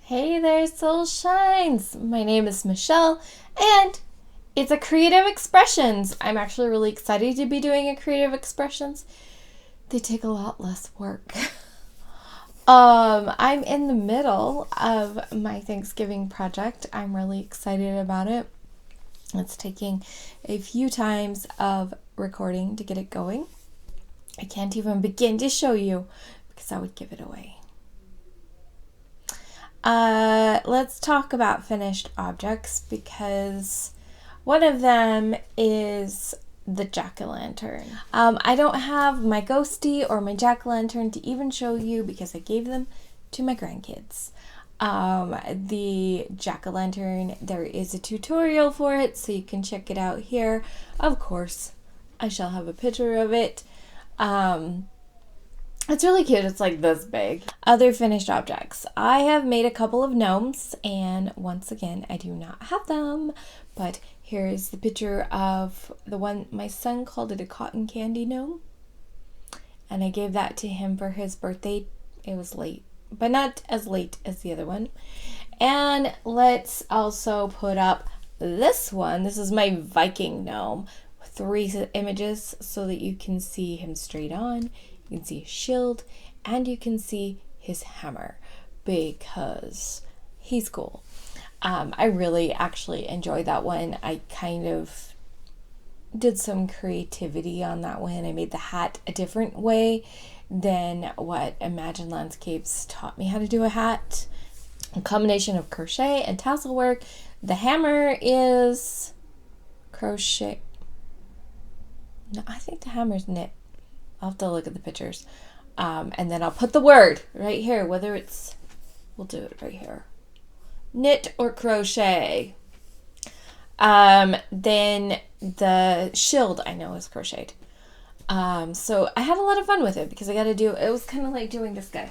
Hey there, Soul Shines! My name is Michelle, and it's a Creative Expressions. I'm actually really excited to be doing a Creative Expressions. They take a lot less work. I'm in the middle of my Thanksgiving project. I'm really excited about it. It's taking a few times of recording to get it going. I can't even begin to show you because I would give it away. Let's talk about finished objects because one of them is the jack-o'-lantern. I don't have my ghosty or my jack-o'-lantern to even show you because I gave them to my grandkids. The jack-o'-lantern, there is a tutorial for it, so you can check it out here. Of course, I shall have a picture of it. It's really cute. It's like this big. Other finished objects. I have made a couple of gnomes, and once again, I do not have them, but here's the picture of the one. My son called it a cotton candy gnome, and I gave that to him for his birthday. It was late, but not as late as the other one. And let's also put up this one. This is my Viking gnome. 3 images so that you can see him straight on. You can see his shield, and you can see his hammer because he's cool. I really actually enjoyed that one. I kind of did some creativity on that one. I made the hat a different way than what Imagine Landscapes taught me how to do a hat. A combination of crochet and tassel work. The hammer is crochet. No, I think the hammer's knit. I'll have to look at the pictures. And then I'll put the word right here, whether it's, we'll do it right here. Knit or crochet. Then the shield I know is crocheted. So I had a lot of fun with it because I got to do, it was kind of like doing this guy.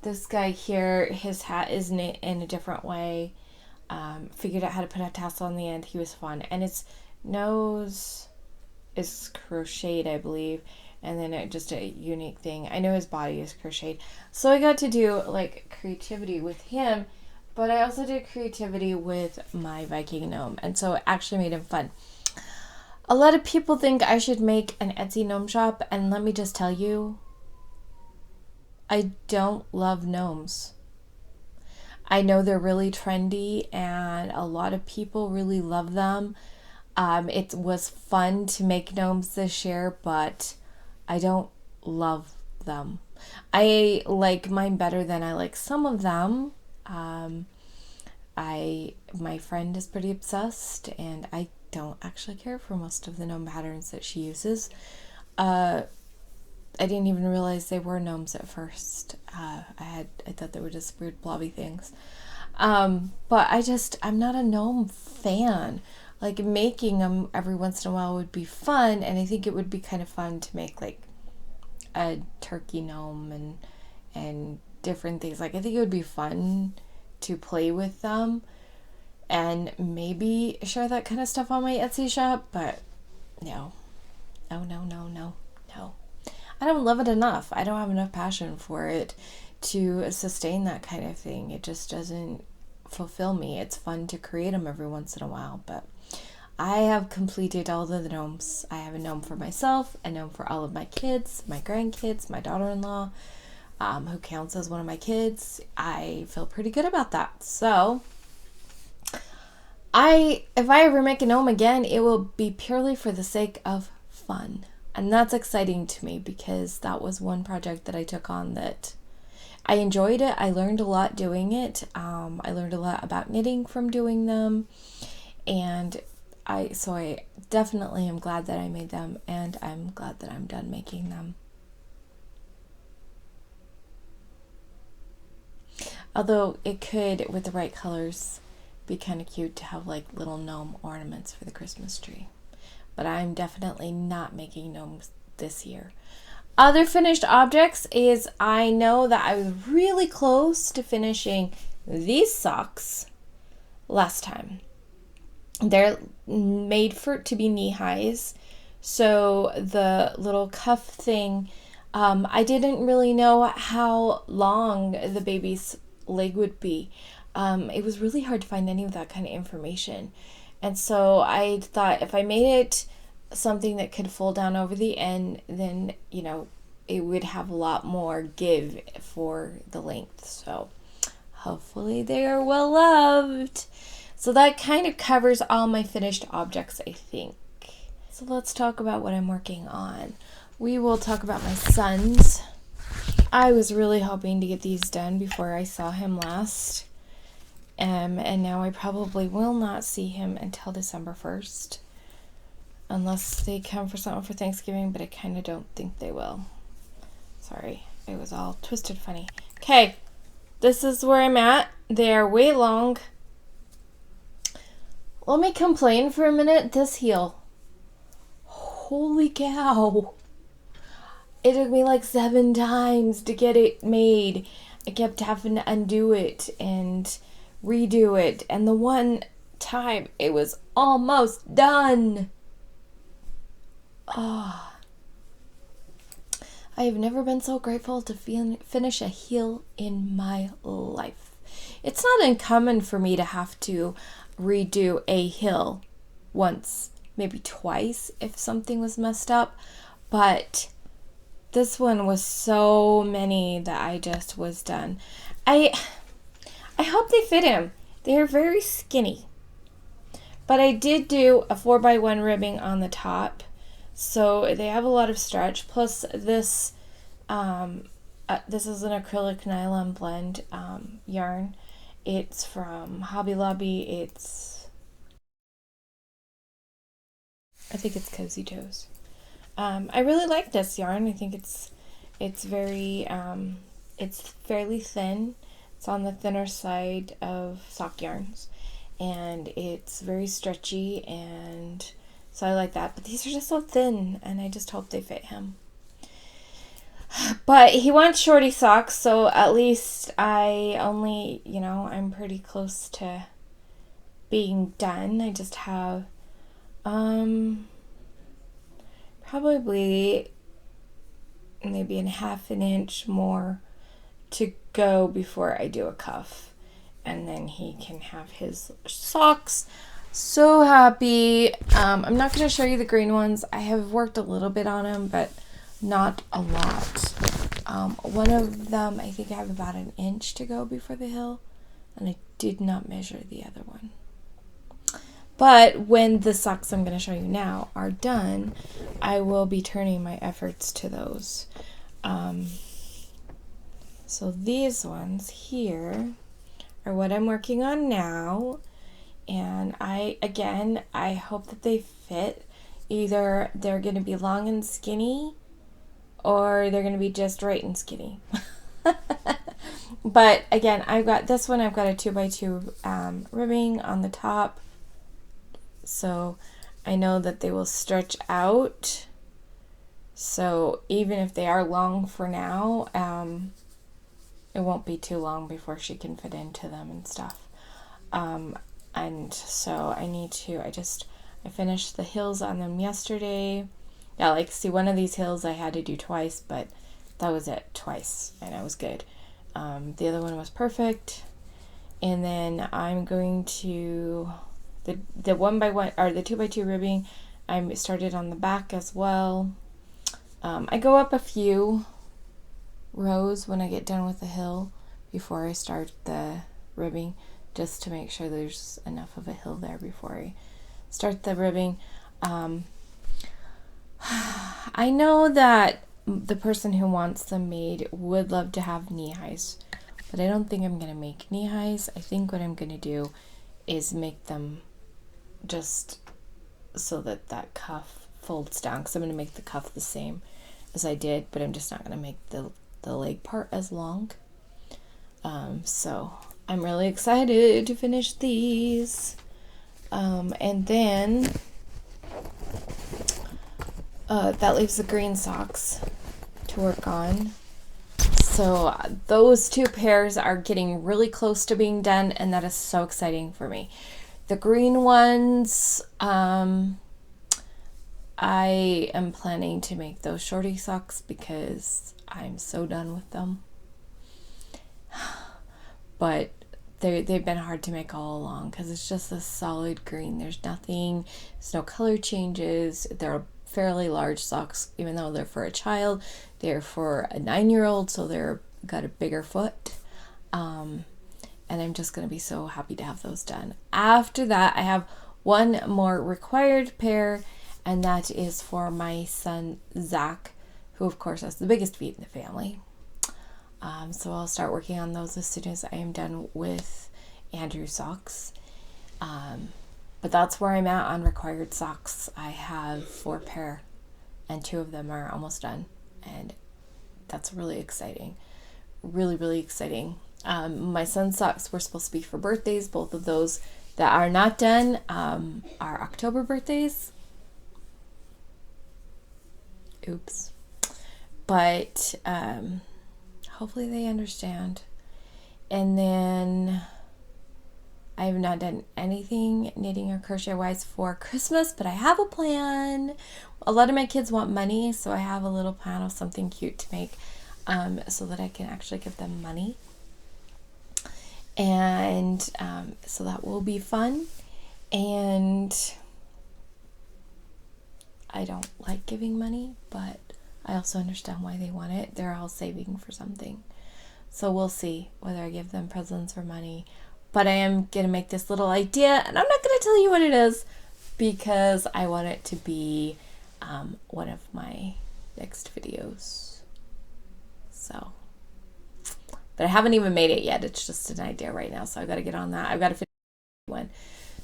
This guy here, his hat is knit in a different way. Figured out how to put a tassel on the end. He was fun. And his nose is crocheted, I believe, and then just a unique thing. I know his body is crocheted, so I got to do like creativity with him, but I also did creativity with my Viking gnome, and so it actually made him fun. A lot of people think I should make an Etsy gnome shop, and let me just tell you, I don't love gnomes. I know they're really trendy and a lot of people really love them. It was fun to make gnomes this year, but I don't love them. I like mine better than I like some of them. My friend is pretty obsessed, and I don't actually care for most of the gnome patterns that she uses. I didn't even realize they were gnomes at first. I thought they were just weird blobby things. But I'm not a gnome fan. Like, making them every once in a while would be fun, and I think it would be kind of fun to make like a turkey gnome and different things. Like, I think it would be fun to play with them and maybe share that kind of stuff on my Etsy shop, but no. I don't love it enough. I don't have enough passion for it to sustain that kind of thing. It just doesn't fulfill me. It's fun to create them every once in a while, but I have completed all of the gnomes. I have a gnome for myself, a gnome for all of my kids, my grandkids, my daughter-in-law, who counts as one of my kids. I feel pretty good about that. So if I ever make a gnome again, it will be purely for the sake of fun. And that's exciting to me because that was one project that I took on that I enjoyed it. I learned a lot doing it. I learned a lot about knitting from doing them. And I definitely am glad that I made them, and I'm glad that I'm done making them. Although it could, with the right colors, be kind of cute to have like little gnome ornaments for the Christmas tree. But I'm definitely not making gnomes this year. Other finished objects is I know that I was really close to finishing these socks last time. They're made to be knee highs, so the little cuff thing, I didn't really know how long the baby's leg would be. It was really hard to find any of that kind of information. And so I thought if I made it something that could fold down over the end, then, it would have a lot more give for the length. So hopefully they are well loved. So that kind of covers all my finished objects, I think. So let's talk about what I'm working on. We will talk about my sons. I was really hoping to get these done before I saw him last. And now I probably will not see him until December 1st. Unless they come for something for Thanksgiving, but I kind of don't think they will. Sorry, it was all twisted funny. Okay, this is where I'm at. They are way long. Let me complain for a minute. This heel. Holy cow. It took me like 7 times to get it made. I kept having to undo it and redo it. And the one time it was almost done. Oh. I have never been so grateful to finish a heel in my life. It's not uncommon for me to have to redo a heel once, maybe twice if something was messed up, but this one was so many that I just was done. I hope they fit him. They are very skinny, but I did do a 4x1 ribbing on the top, so they have a lot of stretch. Plus this this is an acrylic nylon blend yarn. It's from Hobby Lobby. I think it's Cozy Toes. I really like this yarn. I think it's very it's fairly thin. It's on the thinner side of sock yarns, and it's very stretchy, and so I like that. But these are just so thin, and I just hope they fit him. But he wants shorty socks, so at least I only, I'm pretty close to being done. I just have probably maybe a half an inch more to go before I do a cuff, and then he can have his socks. So happy. I'm not going to show you the green ones. I have worked a little bit on them, but not a lot. One of them, I think I have about an inch to go before the hill, and I did not measure the other one. But when the socks I'm going to show you now are done, I will be turning my efforts to those. So these ones here are what I'm working on now. And I hope that they fit. Either they're going to be long and skinny, or they're going to be just right and skinny. But again, I've got a 2x2 ribbing on the top. So I know that they will stretch out. So even if they are long for now, it won't be too long before she can fit into them and stuff. And so I finished the heels on them yesterday. Yeah, one of these heels I had to do twice, but that was it, twice, and I was good. The other one was perfect. And then I'm going to the 1x1 or the 2x2 ribbing. I started on the back as well. I go up a few rows when I get done with the hill before I start the ribbing, just to make sure there's enough of a hill there before I start the ribbing. I know that the person who wants them made would love to have knee highs, but I don't think I'm going to make knee highs. I think what I'm going to do is make them just so that cuff folds down, because I'm going to make the cuff the same as I did, but I'm just not going to make the leg part as long. So I'm really excited to finish these. And then that leaves the green socks to work on. So those two pairs are getting really close to being done, and that is so exciting for me. The green ones, I am planning to make those shorty socks because I'm so done with them. but they've been hard to make all along because it's just a solid green. There's no color changes. They're fairly large socks, even though they're for a child. They're for a 9-year-old, so they're got a bigger foot. And I'm just going to be so happy to have those done. After that, I have one more required pair, and that is for my son, Zach, who of course has the biggest feet in the family. So I'll start working on those as soon as I am done with Andrew's socks. But that's where I'm at on required socks. I have 4 pair, and 2 of them are almost done, and that's really exciting. Really, really exciting. My son's socks were supposed to be for birthdays. Both of those that are not done are October birthdays. Oops. But hopefully they understand. And then I have not done anything knitting or crochet wise for Christmas, but I have a plan. A lot of my kids want money, so I have a little plan of something cute to make so that I can actually give them money. And so that will be fun. And I don't like giving money, but I also understand why they want it. They're all saving for something. So we'll see whether I give them presents or money. But I am going to make this little idea, and I'm not going to tell you what it is because I want it to be one of my next videos. So, but I haven't even made it yet. It's just an idea right now, so I've got to get on that. I've got to finish one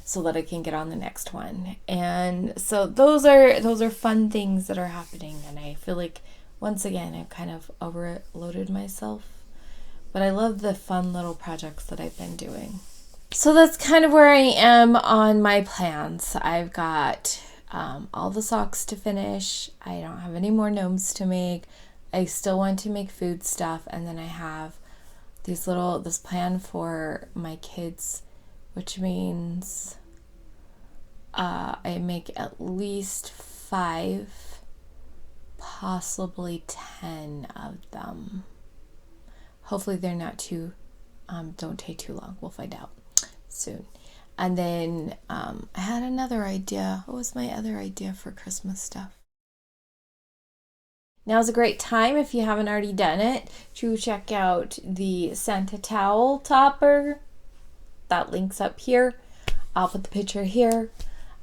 so that I can get on the next one. And so those are fun things that are happening, and I feel like once again I've kind of overloaded myself. But I love the fun little projects that I've been doing. So that's kind of where I am on my plans. I've got all the socks to finish. I don't have any more gnomes to make. I still want to make food stuff. And then I have this plan for my kids, which means I make at least 5, possibly 10 of them. Hopefully they're not don't take too long. We'll find out soon. And then I had another idea. What was my other idea for Christmas stuff? Now's a great time, if you haven't already done it, to check out the Santa towel topper. That link's up here. I'll put the picture here.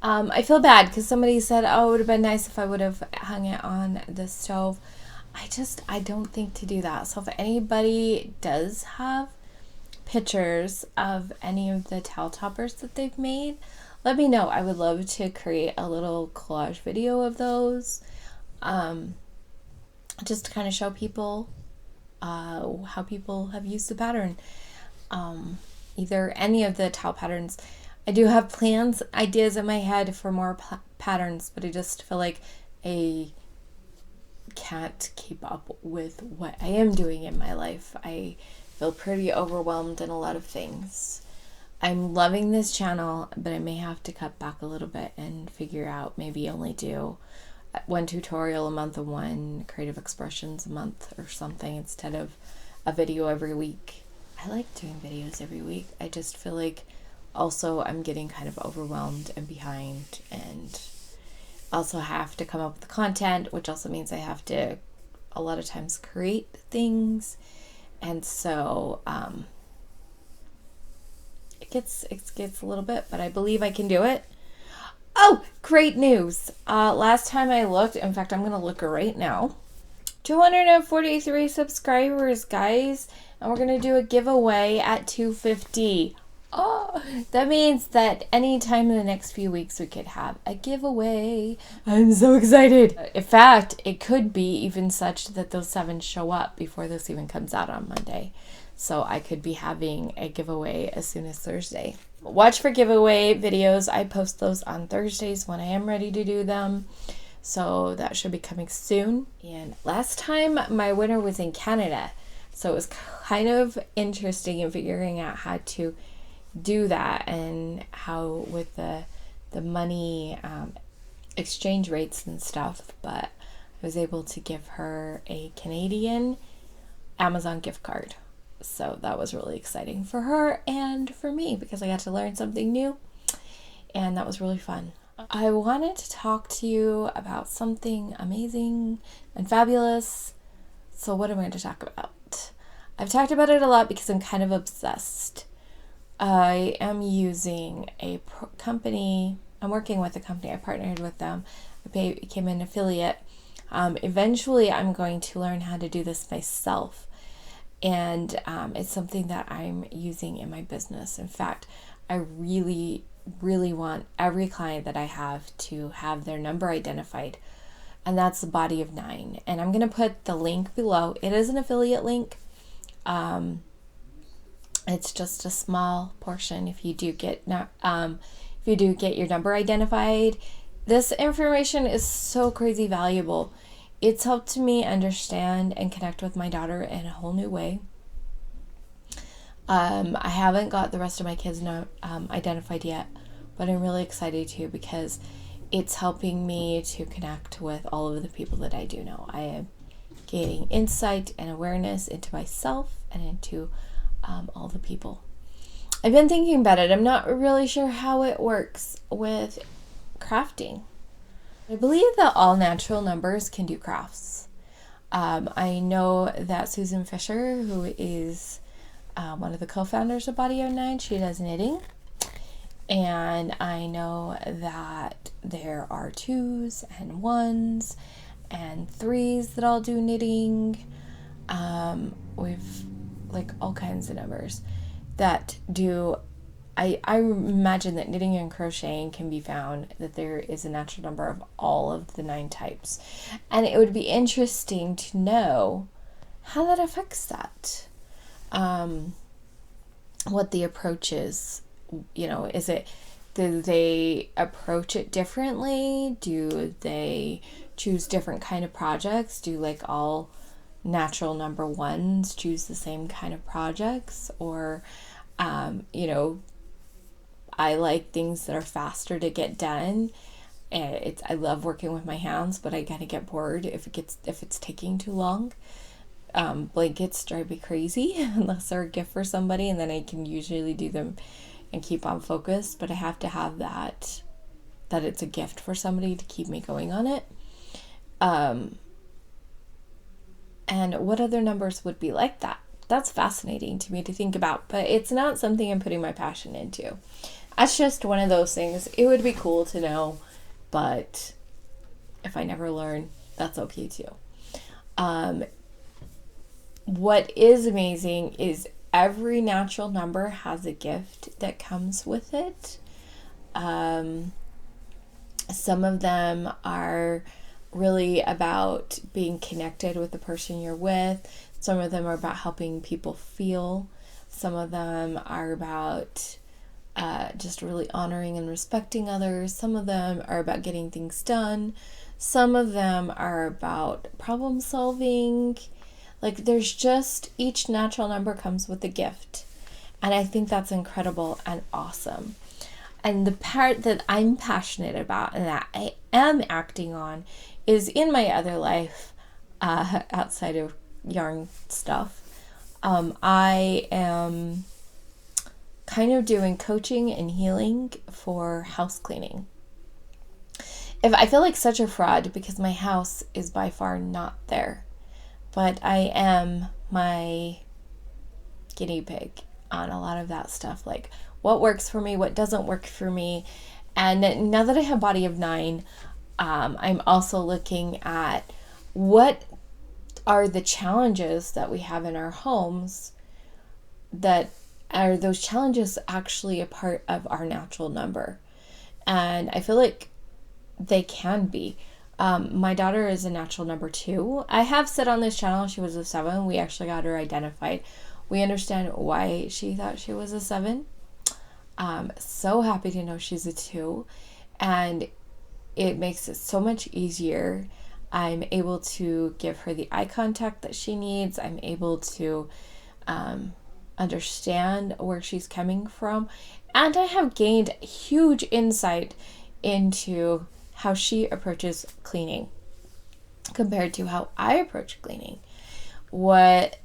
I feel bad because somebody said, oh, it would have been nice if I would have hung it on the stove. I don't think to do that. So if anybody does have pictures of any of the towel toppers that they've made, let me know. I would love to create a little collage video of those, just to kind of show people how people have used the pattern. Either any of the towel patterns. I do have ideas in my head for more patterns, but I just feel like I can't keep up with what I am doing in my life. I feel pretty overwhelmed in a lot of things. I'm loving this channel, but I may have to cut back a little bit and figure out maybe only do 1 tutorial a month and 1 creative expressions a month or something instead of a video every week. I like doing videos every week. I just feel like also I'm getting kind of overwhelmed and behind, and also have to come up with the content, which also means I have to a lot of times create things, and so it gets a little bit, but I believe I can do it. Oh, great news. Last time I looked, in fact, I'm gonna look right now, 243 subscribers, guys, and we're gonna do a giveaway at 250. Oh, that means that anytime in the next few weeks we could have a giveaway. I'm so excited. In fact, it could be even such that those 7 show up before this even comes out on Monday. So I could be having a giveaway as soon as Thursday. Watch for giveaway videos. I post those on Thursdays when I am ready to do them. So that should be coming soon. And last time my winner was in Canada. So it was kind of interesting in figuring out how to do that and how with the money exchange rates and stuff, but I was able to give her a Canadian Amazon gift card. So that was really exciting for her and for me because I got to learn something new, and that was really fun. I wanted to talk to you about something amazing and fabulous. So what am I going to talk about? I've talked about it a lot because I'm kind of obsessed. I am using a company. I'm working with a company. I partnered with them. I became an affiliate. Eventually, I'm going to learn how to do this myself. And it's something that I'm using in my business. In fact, I really, really want every client that I have to have their number identified. And that's the body of 9. And I'm going to put the link below. It is an affiliate link. It's just a small portion if you do get your number identified. This information is so crazy valuable. It's helped me understand and connect with my daughter in a whole new way. I haven't got the rest of my kids identified yet, but I'm really excited to because it's helping me to connect with all of the people that I do know. I am gaining insight and awareness into myself and into all the people. I've been thinking about it. I'm not really sure how it works with crafting. I believe that all natural numbers can do crafts. I know that Susan Fisher, who is one of the co-founders of Body of 9, she does knitting. And I know that there are 2s and 1s and 3s that all do knitting. We've like all kinds of numbers that do. I imagine that knitting and crocheting can be found, that there is a natural number of all of the 9 types. And it would be interesting to know how that affects that. What the approach is. Is it, do they approach it differently? Do they choose different kind of projects? Do like all natural number 1s choose the same kind of projects? Or, I like things that are faster to get done. And I love working with my hands, but I kind of get bored if it's taking too long. Blankets drive me crazy unless they're a gift for somebody, and then I can usually do them and keep on focused, but I have to have that it's a gift for somebody to keep me going on it. And what other numbers would be like that? That's fascinating to me to think about, but it's not something I'm putting my passion into. That's just one of those things. It would be cool to know, but if I never learn, that's okay too. What is amazing is every natural number has a gift that comes with it. Some of them are really about being connected with the person you're with. Some of them are about helping people feel. Some of them are about just really honoring and respecting others. Some of them are about getting things done. Some of them are about problem solving. Like, there's just, each natural number comes with a gift. And I think that's incredible and awesome. And the part that I'm passionate about and that I am acting on is in my other life, outside of yarn stuff. I am kind of doing coaching and healing for house cleaning. If I feel like such a fraud because my house is by far not there, but I am my guinea pig on a lot of that stuff, like what works for me, what doesn't work for me. And now that I have Body of 9, I'm also looking at what are the challenges that we have in our homes, that are those challenges actually a part of our natural number. And I feel like they can be. My daughter is a natural number 2. I have said on this channel she was a 7. We actually got her identified. We understand why she thought she was a 7. So happy to know she's a 2. And it makes it so much easier. I'm able to give her the eye contact that she needs. I'm able to understand where she's coming from. And I have gained huge insight into how she approaches cleaning compared to how I approach cleaning. What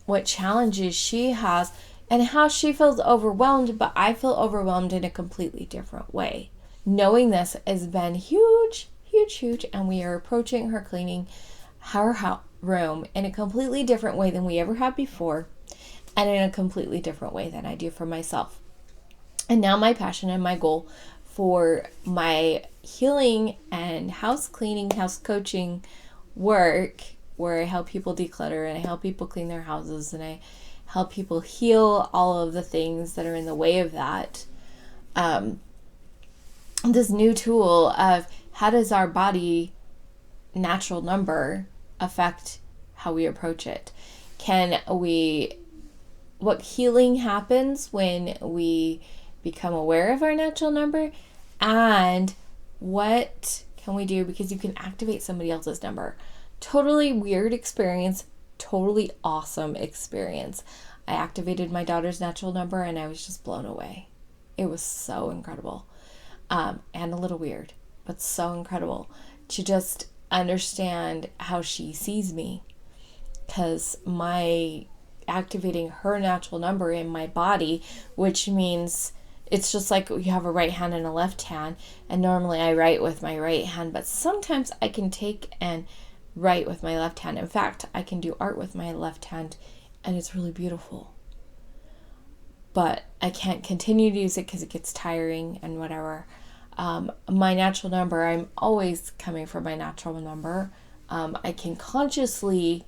what challenges she has and how she feels overwhelmed, but I feel overwhelmed in a completely different way. Knowing this has been huge, huge, huge, and we are approaching her cleaning her room in a completely different way than we ever had before, and in a completely different way than I do for myself. And now my passion and my goal for my healing and house cleaning, house coaching work, where I help people declutter and I help people clean their houses and I help people heal all of the things that are in the way of that. This new tool of how does our body natural number affect how we approach it? What healing happens when we become aware of our natural number, and what can we do because you can activate somebody else's number? Totally weird experience, totally awesome experience. I activated my daughter's natural number and I was just blown away. It was so incredible, and a little weird, but so incredible to just understand how she sees me, because my activating her natural number in my body, which means it's just like you have a right hand and a left hand, and normally I write with my right hand, but sometimes I can take and write with my left hand. In fact, I can do art with my left hand and it's really beautiful, but I can't continue to use it because it gets tiring and whatever. My natural number, I'm always coming for my natural number. I can consciously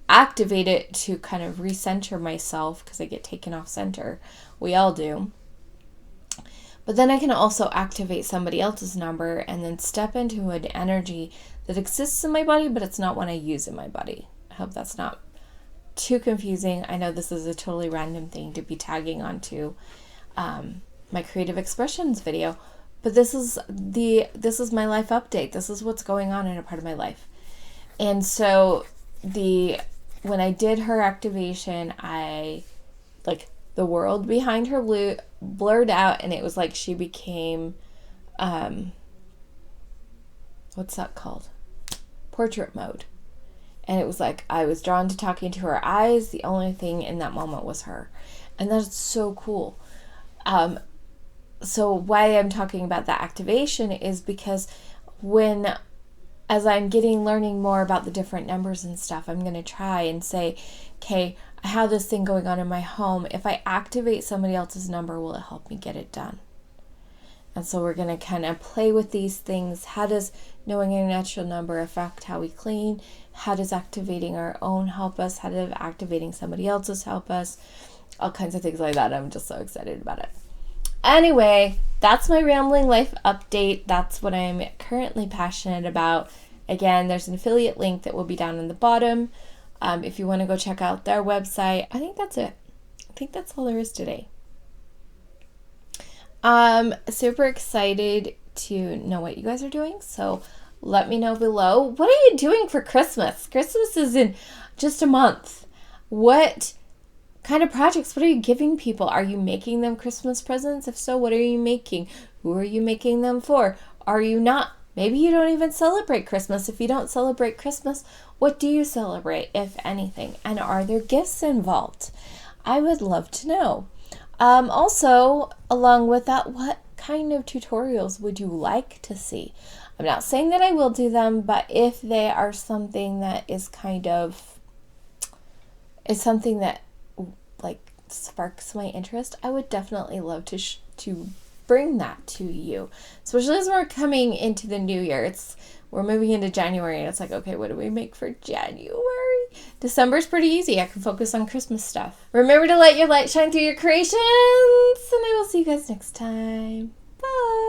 activate it to kind of recenter myself because I get taken off center. We all do. But then I can also activate somebody else's number and then step into an energy that exists in my body, but it's not one I use in my body. I hope that's not too confusing. I know this is a totally random thing to be tagging onto my creative expressions video, but this is my life update. This is what's going on in a part of my life. And so when I did her activation, the world behind her blurred out, and it was like she became, what's that called? Portrait mode. And it was like I was drawn to talking to her eyes. The only thing in that moment was her. And that's so cool. So why I'm talking about that activation is because as I'm learning more about the different numbers and stuff, I'm going to try and say, okay, I have this thing going on in my home. If I activate somebody else's number, will it help me get it done? And so we're going to kind of play with these things. How does knowing your natural number affect how we clean? How does activating our own help us? How does activating somebody else's help us? All kinds of things like that. I'm just so excited about it. Anyway, that's my rambling life update. That's what I'm currently passionate about. Again, there's an affiliate link that will be down in the bottom. If you want to go check out their website. I think that's it. I think that's all there is today. Super excited to know what you guys are doing. So let me know below. What are you doing for Christmas? Christmas is in just a month. What kind of projects? What are you giving people? Are you making them Christmas presents? If so, what are you making? Who are you making them for? Are you not? Maybe you don't even celebrate Christmas. If you don't celebrate Christmas, what do you celebrate, if anything? And are there gifts involved? I would love to know. Also, along with that, what kind of tutorials would you like to see? I'm not saying that I will do them, but if they are something that is something that sparks my interest, I would definitely love to bring that to you, especially as we're coming into the new year. We're moving into January, and it's like, okay, what do we make for January? December's pretty easy. I can focus on Christmas stuff. Remember to let your light shine through your creations, and I will see you guys next time. Bye.